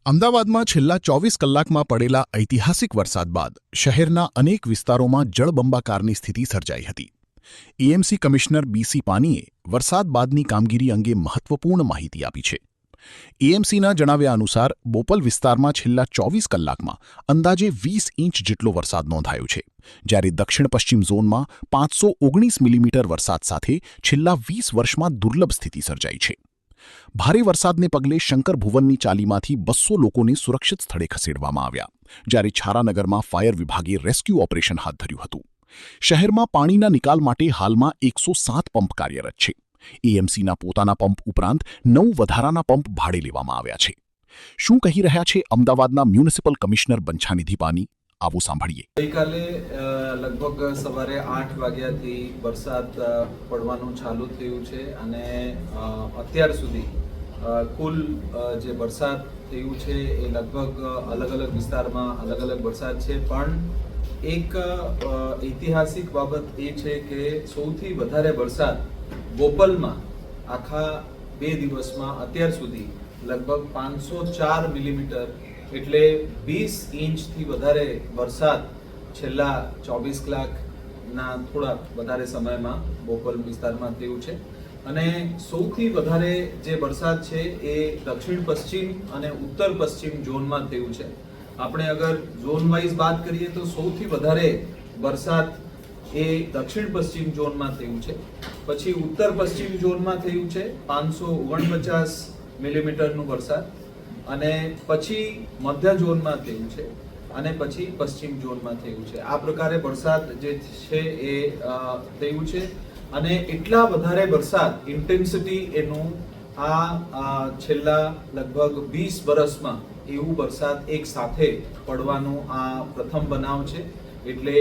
અમદાવાદમાં છેલ્લા 24 કલાકમાં પડેલા ઐતિહાસિક વરસાદ બાદ શહેરના અનેક વિસ્તારોમાં જળબંબાકારની સ્થિતિ સર્જાઈ હતી. એએમસી કમિશનર બીસી પાનીએ વરસાદ બાદની કામગીરી અંગે મહત્વપૂર્ણ માહિતી આપી છે. એએમસીના જણાવ્યા અનુસાર બોપલ વિસ્તારમાં છેલ્લા 24 કલાકમાં અંદાજે 20 ઇંચ જેટલો વરસાદ નોંધાયો છે, જ્યારે દક્ષિણ પશ્ચિમ ઝોનમાં 519 મિલીમીટર વરસાદ સાથે છેલ્લા 20 વર્ષમાં દુર્લભ સ્થિતિ સર્જાઈ છે. ભારે વરસાદને પગલે શંકર ભુવનની ચાલીમાંથી 200 લોકોને સુરક્ષિત સ્થળે ખસેડવામાં આવ્યા, જ્યારે છારાનગરમાં ફાયર વિભાગે રેસ્ક્યુ ઓપરેશન હાથ ધર્યું હતું. શહેરમાં પાણીના નિકાલ માટે હાલમાં 107 પંપ કાર્યરત છે. એએમસીના પોતાના પંપ ઉપરાંત 9 વધારાના પંપ ભાડે લેવામાં આવ્યા છે. શું કહી રહ્યા છે અમદાવાદના મ્યુનિસિપલ કમિશનર બંછાનિધિ પાની? આવો સાંભળીએ. ગઈકાલે લગભગ સવારે 8 વાગ્યાથી વરસાદ પડવાનું ચાલુ થયું છે અને અત્યાર સુધી કુલ જે વરસાદ થયું છે એ લગભગ અલગ અલગ વિસ્તારમાં અલગ અલગ વરસાદ છે. પણ એક ઐતિહાસિક બાબત એ છે કે સૌથી વધારે વરસાદ બોપલમાં આખા 2 દિવસમાં અત્યાર સુધી લગભગ 504 મિલીમીટર એટલે 20 ઇંચથી વધારે વરસાદ છેલ્લા 24 કલાકના થોડા વધારે સમયમાં બોપલ વિસ્તારમાં થયું છે. અને સૌથી વધારે જે વરસાદ છે એ દક્ષિણ પશ્ચિમ અને ઉત્તર પશ્ચિમ ઝોનમાં થયું છે. આપણે અગર ઝોન વાઇઝ વાત કરીએ તો સૌથી વધારે વરસાદ એ દક્ષિણ પશ્ચિમ ઝોનમાં થયું છે. પછી ઉત્તર પશ્ચિમ ઝોનમાં થયું છે 549 મિલીમીટરનું વરસાદ, અને પછી મધ્ય ઝોનમાં થયું છે, અને પછી પશ્ચિમ ઝોનમાં થયું છે. આ પ્રકારે વરસાદ જે છે એ થયું છે. અને એટલા વધારે વરસાદ ઇન્ટેન્સિટી એનું આ છેલ્લા લગભગ 20 વર્ષમાં એવું વરસાદ એક સાથે પડવાનું આ પ્રથમ બનાવ છે. એટલે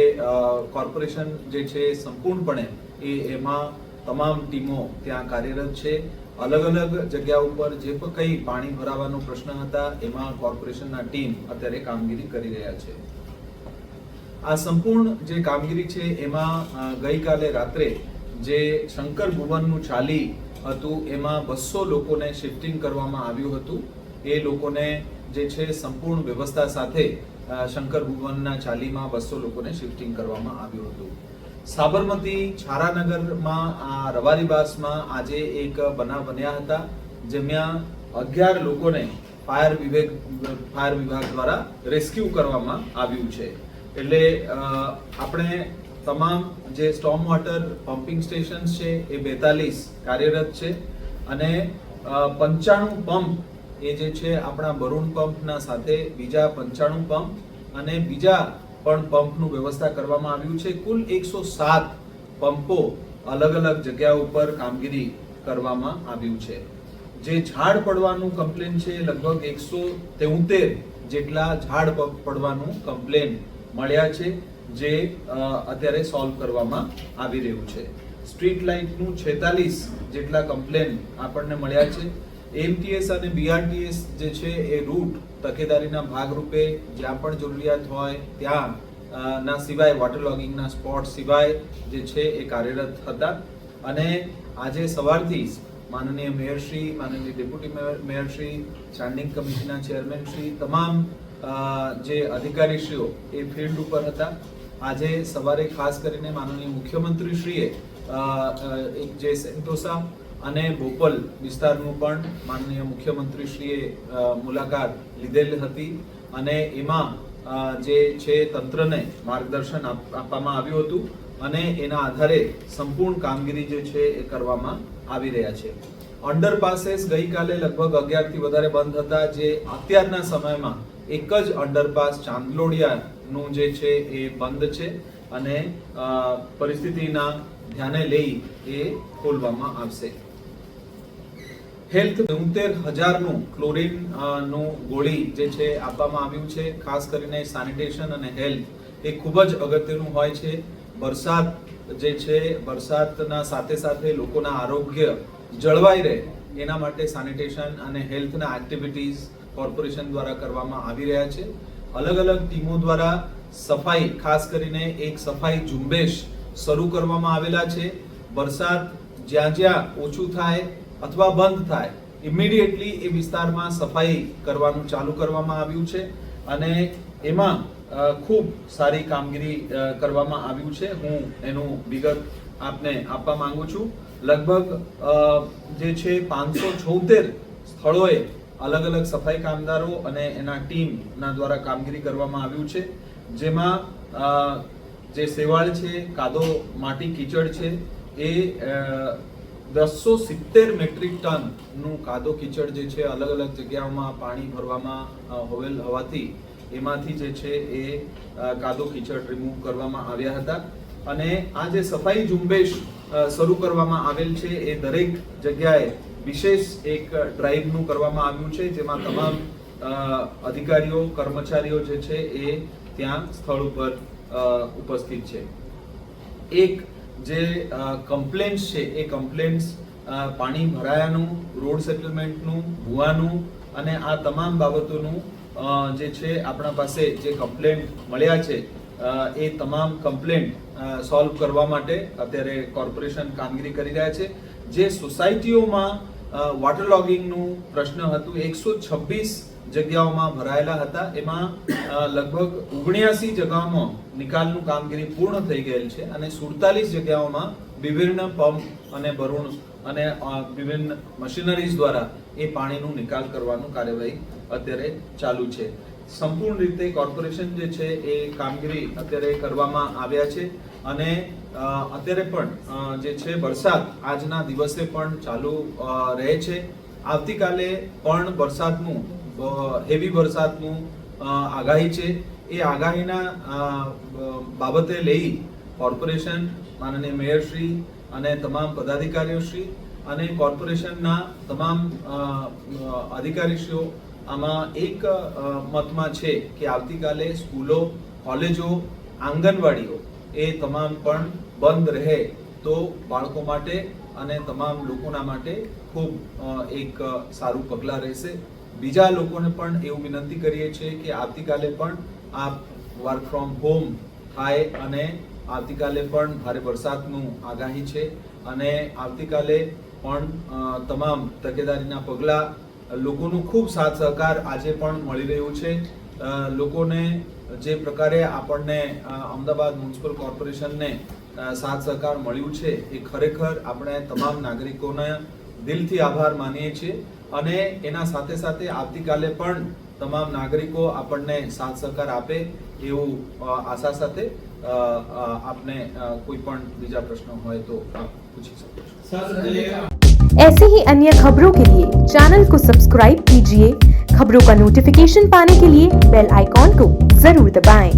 કોર્પોરેશન જે છે સંપૂર્ણપણે એમાં તમામ ટીમો ત્યાં કાર્યરત છે. અલગ અલગ જગ્યા ઉપર જે પણ કંઈ પાણી ભરાવાનો પ્રશ્ન હતા એમાં કોર્પોરેશનના ટીમ અત્યારે કામગીરી કરી રહ્યા છે. આ સંપૂર્ણ જે કામગીરી છે એમાં ગઈકાલે રાત્રે જે શંકર ભુવનનું ચાલી હતું એમાં 200 લોકોને શિફ્ટિંગ કરવામાં આવ્યું હતું. એ લોકોને જે છે સંપૂર્ણ વ્યવસ્થા સાથે શંકર ભુવનના ચાલીમાં 200 લોકોને શિફ્ટિંગ કરવામાં આવ્યું હતું. સાબરમતી છારાનગરમાં આ રવારીબાસમાં આજે એક બનાવ બન્યા હતા, જેમાં 11 લોકોને ફાયર વિભાગ દ્વારા રેસ્ક્યુ કરવામાં આવ્યું છે. એટલે આપણે તમામ જે સ્ટોર્મ વોટર પમ્પિંગ સ્ટેશન્સ છે એ 42 કાર્યરત છે, અને 95 પંપ એ જે છે આપણા વરુણ પંપના સાથે બીજા 95 પંપ અને બીજા પણ પંપનું વ્યવસ્થા કરવામાં આવ્યું છે. કુલ 107 પંપો અલગ અલગ જગ્યા ઉપર કામગીરી કરવામાં આવ્યું છે. જે ઝાડ પડવાનું કમ્પ્લેન છે લગભગ 173 જેટલા ઝાડ પડવાનું કમ્પ્લેન મળ્યા છે, જે અત્યારે સોલ્વ કરવામાં આવી રહ્યું છે. સ્ટ્રીટ લાઇટનું 46 જેટલા કમ્પ્લેન આપણને મળ્યા છે. એમટીએસ અને બીઆરટીએસ જે છે એ રૂટ તકેદારીના ભાગરૂપે જ્યાં પણ જરૂરિયાત હોય ત્યાં ના સિવાય વોટર લોગિંગના સ્પોટ સિવાય જે છે એ કાર્યરત હતા. અને આજે સવારથી માનનીય મેયરશ્રી, માનનીય ડેપ્યુટી મેયરશ્રી, સ્ટેન્ડિંગ કમિટીના ચેરમેનશ્રી, તમામ જે અધિકારીશ્રીઓ એ ફિલ્ડ ઉપર હતા. આજે સવારે ખાસ કરીને માનનીય મુખ્યમંત્રીશ્રીએ એક જે સેન્ટોસા અને બોપલ વિસ્તારનું પણ માનનીય મુખ્યમંત્રીશ્રીએ મુલાકાત લીધેલ હતી, અને એમાં જે છે તંત્રને માર્ગદર્શન આપવામાં આવ્યું હતું, અને એના આધારે સંપૂર્ણ કામગીરી જે છે એ કરવામાં આવી રહ્યા છે. અંડરપાસીસ ગઈકાલે લગભગ 11 થી વધારે બંધ હતા, જે અત્યારના સમયમાં એક જ અંડરપાસ ચાંદલોડિયાનું જે છે એ બંધ છે, અને પરિસ્થિતિના ધ્યાને લઈ એ ખોલવામાં આવશે. હેલ્થ 70,000નું ક્લોરીન નું ગોળી જે છે આપવામાં આવ્યું છે. ખાસ કરીને સેનિટેશન અને હેલ્થ એ ખૂબ જ અગત્યનું હોય છે. વરસાદ જે છે વરસાદના સાથે સાથે લોકોના આરોગ્ય જળવાઈ રહે એના માટે સેનિટેશન અને હેલ્થના એક્ટિવિટીઝ કોર્પોરેશન દ્વારા કરવામાં આવી રહ્યા છે. અલગ અલગ ટીમો દ્વારા સફાઈ, ખાસ કરીને એક સફાઈ ઝુંબેશ શરૂ કરવામાં આવેલા છે. વરસાદ જ્યાં જ્યાં ઓછું થાય અથવા બંધ થાય ઇમિડિયેટલી એ વિસ્તારમાં સફાઈ કરવાનું ચાલુ કરવામાં આવ્યું છે અને એમાં ખૂબ સારી કામગીરી કરવામાં આવ્યું છે. હું એનું વિગત આપને આપવા માંગુ છું. લગભગ જે છે 576 સ્થળોએ અલગ અલગ સફાઈ કામદારો અને એના ટીમના દ્વારા કામગીરી કરવામાં આવ્યું છે, જેમાં જે સેવાળ છે, કાદો માટી કીચડ છે, એ 270 મેટ્રિક ટનનું કાદો કીચડ જે છે અલગ અલગ જગ્યાઓમાં પાણી ભરવામાં હોવેલ હોવાથી એમાંથી જે છે એ કાદો કીચડ રિમૂવ કરવામાં આવ્યા હતા. અને આ જે સફાઈ ઝુંબેશ શરૂ કરવામાં આવેલ છે એ દરેક જગ્યાએ વિશેષ એક ડ્રાઈવનું કરવામાં આવ્યું છે, જેમાં તમામ અધિકારીઓ કર્મચારીઓ જે છે એ ત્યાં સ્થળ ઉપર ઉપસ્થિત છે. એક જે કમ્પ્લેન્ટ્સ છે એ કમ્પ્લેન્ટ્સ પાણી ભરાયાનું, રોડ સેટલમેન્ટનું, ભૂવાનું અને આ તમામ બાબતોનું જે છે આપણા પાસે જે કમ્પ્લેન્ટ મળ્યા છે એ તમામ કમ્પ્લેન્ટ સોલ્વ કરવા માટે અત્યારે કોર્પોરેશન કામગીરી કરી રહ્યા છે. જે સોસાયટીઓમાં વોટર લોગિંગનું પ્રશ્ન હતું, 126 જગ્યાઓમાં ભરાયેલા હતા, એમાં લગભગ 79 જગ્યાઓમાં નિકાલનું કામગીરી પૂર્ણ થઈ ગયેલ છે અને 47 જગ્યાઓમાં વિભિન્ન પંપ અને ભરૂણ અને વિભિન્ન મશીનરીઝ દ્વારા એ પાણીનું નિકાલ કરવાનું કાર્યવાહી અત્યારે ચાલુ છે. સંપૂર્ણ રીતે કોર્પોરેશન જે છે એ કામગીરી અત્યારે કરવામાં આવ્યા છે અને અત્યારે પણ જે છે વરસાદ આજના દિવસે પણ ચાલુ રહે છે. આવતીકાલે પણ વરસાદનું હેવી વરસાદનું આગાહી છે. એ આગાહીના બાબતે લઈ કોર્પોરેશન, માનનીય મેયરશ્રી અને તમામ પદાધિકારીઓશ્રી અને કોર્પોરેશનના તમામ અધિકારીશ્રીઓ આમાં એક મતમાં છે કે આવતીકાલે સ્કૂલો, કોલેજો, આંગણવાડીઓ એ તમામ પણ બંધ રહે તો બાળકો માટે અને તમામ લોકોના માટે ખૂબ એક સારું પગલાં રહેશે. બીજા લોકોને પણ એવું વિનંતી કરીએ છીએ કે આવતીકાલે પણ આ વર્ક ફ્રોમ હોમ થાય અને આવતીકાલે પણ ભારે વરસાદનું આગાહી છે અને આવતીકાલે પણ તમામ તકેદારીના પગલાં, લોકોનું ખૂબ સાથ સહકાર આજે પણ મળી રહ્યું છે. લોકોને જે પ્રકારે આપણને અમદાવાદ મ્યુનિસિપલ કોર્પોરેશનને સાથ સહકાર મળ્યું છે એ ખરેખર આપણે તમામ નાગરિકોને દિલથી આભાર માનીએ છીએ અને એના સાથે સાથે આવતીકાલે પણ તમામ નાગરિકો આપણને સાથ સહકાર આપે એવું આશા સાથે આપને કોઈ પણ બીજા પ્રશ્નો હોય તો આપ પૂછી શકો છો. ऐसे ही अन्य खबरों के लिए चैनल को सब्सक्राइब कीजिए. खबरों का नोटिफिकेशन पाने के लिए बेल आइकॉन को जरूर दबाएं.